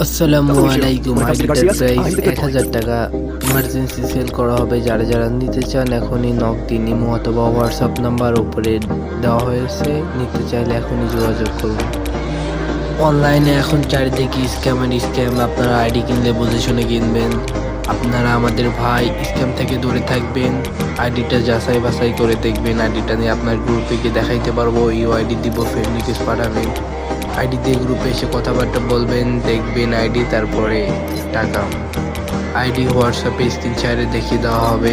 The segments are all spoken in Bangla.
আসসালামু আলাইকুম। আইডিটার প্রাইস 1000 টাকা ইমার্জেন্সি সেল করা হবে। যারা যারা নিতে চান এখনই নক দিন। ইমো অথবা হোয়াটসঅ্যাপ নাম্বার উপরে দেওয়া হয়েছে, নিতে চাইলে এখনই যোগাযোগ করুন। অনলাইনে এখন চারিদিকে স্ক্যাম আর স্ক্যাম। আপনারা আইডি কিনলে বুঝে শুনে কিনবেন। আপনারা আমাদের ভাই, স্ক্যাম থেকে দূরে থাকবেন। আইডিটা যাচাই বাছাই করে দেখবেন। আইডিটা নিয়ে আপনার গ্রুপে গিয়ে দেখাইতে পারবো, ইউ আইডি দিব, ফ্রেন্ড রিকোয়েস্ট পাঠাবেন। আইডি দিয়ে গ্রুপে এসে কথাবার্তা বলবেন, দেখবেন আইডি, তারপরে টাকা। আইডি হোয়াটসঅ্যাপে স্ক্রিনশটে দেখিয়ে দেওয়া হবে।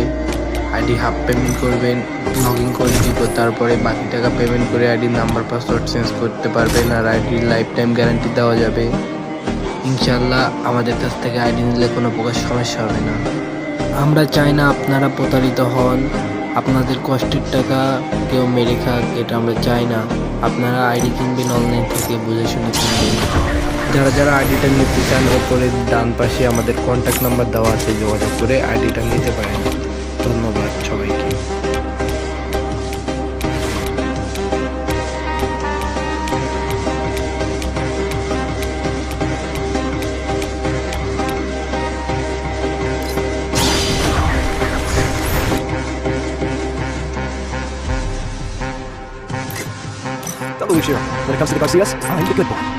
আইডি হাফ পেমেন্ট করবেন, লগ ইন করে দিব, তারপরে বাকি টাকা পেমেন্ট করে আইডির নাম্বার পাসওয়ার্ড চেঞ্জ করতে পারবেন। আর আইডির লাইফ টাইম গ্যারান্টি দেওয়া যাবে ইনশাল্লাহ। আমাদের কাছ থেকে আইডি নিলে কোনো প্রকার সমস্যা হবে না। আমরা চাই না আপনারা প্রতারিত হন, আপনাদের কষ্টের টাকা কেউ মেরে খাক, এটা আমরা চাই না। আপনারা আইডি কিনবেন অনলাইন থেকে, বুঝে শুনে কিনবেন। যারা যারা আইডিটা নিতে চান, ওপরে ডান পাশে আমাদের কন্ট্যাক্ট নাম্বার দেওয়া আছে, যোগাযোগ করে আইডিটা নিতে পারেন। ধন্যবাদ সবাইকে। Double Lucio. When it comes to the Garcias, I'm the good boy.